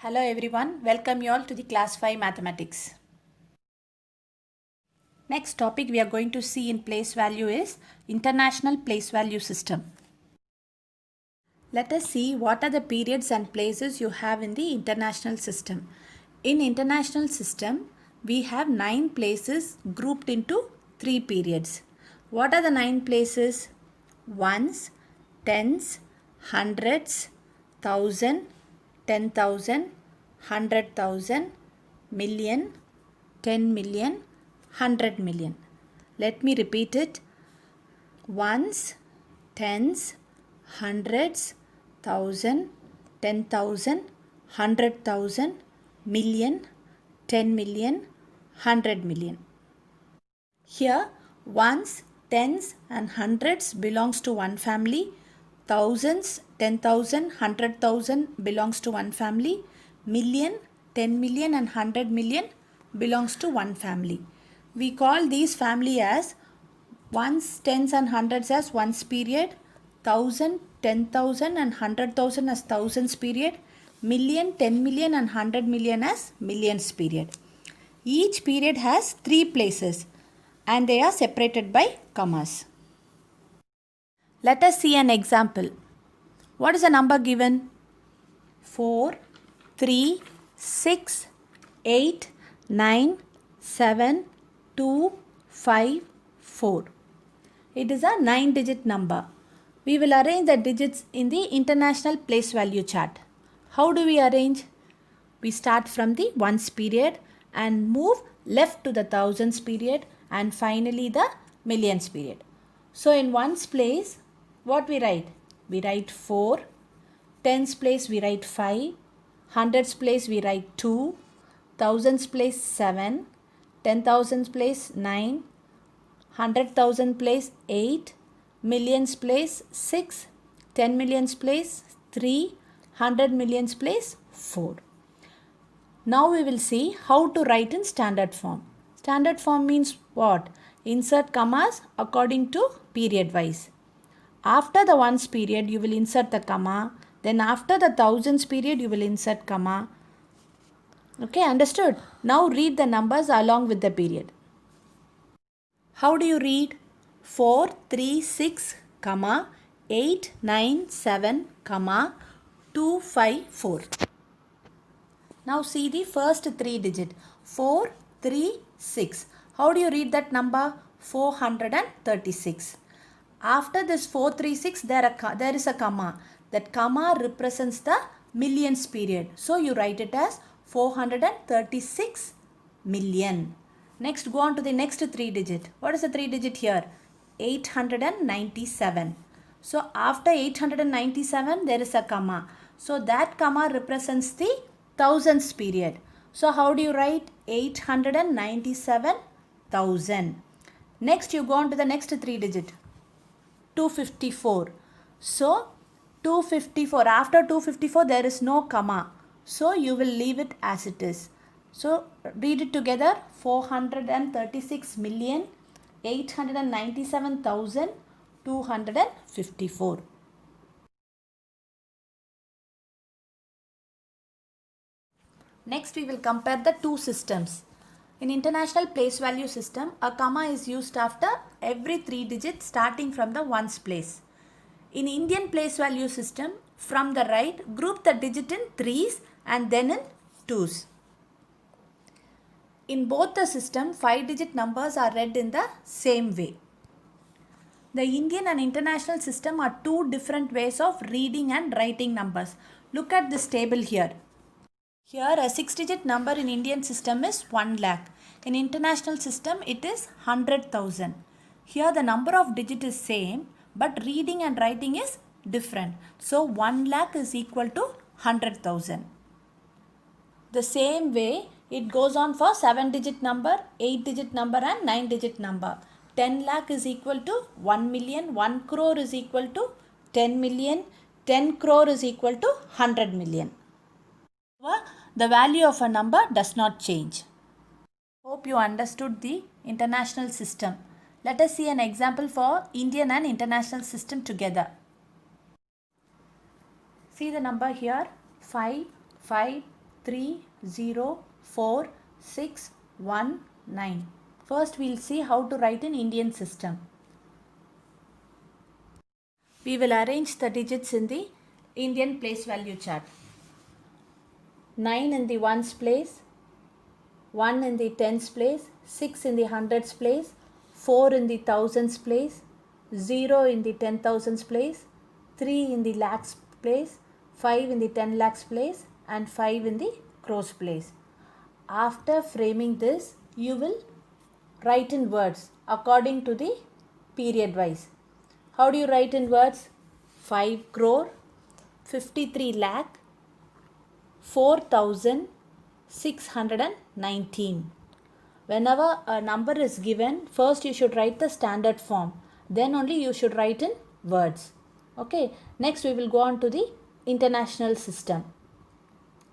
Hello everyone, welcome you all to the class 5 mathematics. Next topic we are going to see in place value is international place value system. Let us see what are the periods and places you have in the international system. In international system, we have 9 places grouped into 3 periods. What are the 9 places? Ones, tens, hundreds, thousand, 10,000, 100,000, million, 10 million, 100 million. Let me repeat it. Ones, tens, hundreds, thousand, 10,000, 100,000, million, 10 million, 100 million. Here, ones, tens and hundreds belongs to one family. Thousands, 10,000, 100,000 belongs to one family. Million, 10 million and 100 million belongs to one family. We call these family as ones, tens and hundreds as ones period, 1,000, 10,000 and 100,000 as thousands period, million, 10 million and 100 million as millions period. Each period has 3 places and they are separated by commas. Let us see an example. What is the number given? 4, 3, 6, 8, 9, 7, 2, 5, 4. It is a 9-digit number. We will arrange the digits in the international place value chart. How do we arrange? We start from the ones period and move left to the thousands period and finally the millions period. So in ones place, what we write? We write 4. Tens place we write 5. Hundreds place we write 2. Thousands place 7. 10,000 place 9. 100,000 place 8. Millions place 6. 10 millions place 3. 100 millions place 4. Now we will see how to write in standard form. Standard form means what? Insert commas according to period wise. After the ones period you will insert the comma. Then after the thousands period you will insert comma. Okay, understood? Now read the numbers along with the period. How do you read? 4, 3, 6, comma, 8, 9, 7, comma, 2, 5, 4. Now see the first 3 digit. 4, 3, 6. How do you read that number? 436. After this 436 there is a comma. That comma represents the millions period. So you write it as 436 million. Next go on to the next 3 digit. What is the 3 digit here? 897. So after 897 there is a comma. So that comma represents the thousands period. So how do you write 897,000? Next you go on to the next 3 digit. 254. So 254, after 254 there is no comma. So you will leave it as it is. So read it together. 436,897,254. Next we will compare the two systems. In international place value system, a comma is used after every 3 digits starting from the ones place. In Indian place value system, from the right, group the digit in 3s and then in 2s. In both the system, 5-digit numbers are read in the same way. The Indian and international system are two different ways of reading and writing numbers. Look at this table here. Here a 6-digit number in Indian system is 1 lakh. In international system it is 100,000. Here the number of digit is same but reading and writing is different. So 1 lakh is equal to 100,000. The same way it goes on for 7-digit number, 8-digit number and 9-digit number. 10 lakh is equal to 1 million, 1 crore is equal to 10 million, 10 crore is equal to 100 million. The value of a number does not change. Hope you understood the international system. Let us see an example for Indian and international system together. See the number here 5, 5, 3, 0, 4, 6, 1, 9. First we'll see how to write in Indian system. We will arrange the digits in the Indian place value chart. 9 in the ones place, 1 in the tens place, 6 in the hundreds place, 4 in the thousands place, 0 in the 10,000s place, 3 in the lakhs place, 5 in the 10 lakhs place, and 5 in the crores place. After framing this, you will write in words according to the period wise. How do you write in words? 5 crore, 53 lakh, 4,619. Whenever a number is given, first you should write the standard form. Then only you should write in words. Okay. Next we will go on to the international system.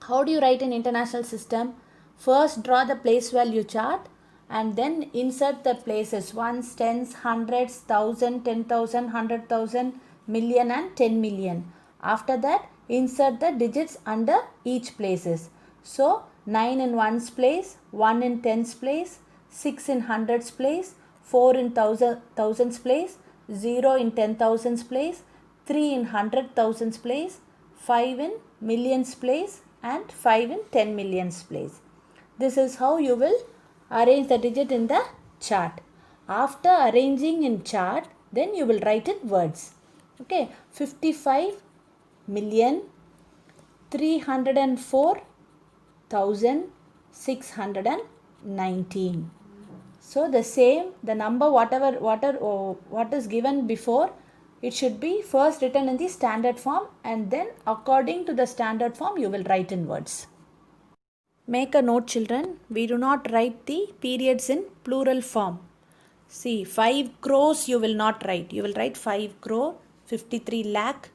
How do you write in international system? First draw the place value chart and then insert the places ones, tens, hundreds, thousand, 10,000, 100,000, million and 10 million. After that insert the digits under each places. So 9 in ones place, 1 in tens place, 6 in hundreds place, 4 in thousands place, 0 in 10,000s place, 3 in 100,000s place, 5 in millions place and 5 in 10 millions place. This is how you will arrange the digit in the chart. After arranging in chart, then you will write in words. Okay, 55,304,619. So the same, the number what is given before, it should be first written in the standard form and then according to the standard form you will write in words. Make a note children, we do not write the periods in plural form. See, 5 crores you will not write. You will write 5 crore, 53 lakh,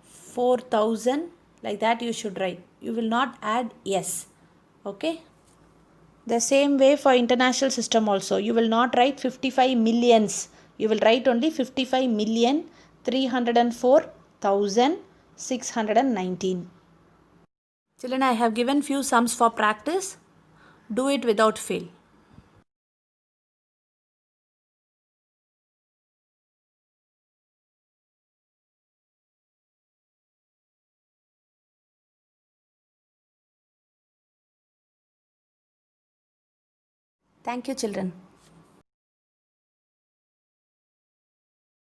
4,000, like that you should write. You will not add yes. Okay. The same way for international system also. You will not write 55 millions. You will write only 55,304,619. Children, I have given few sums for practice. Do it without fail. Thank you, children.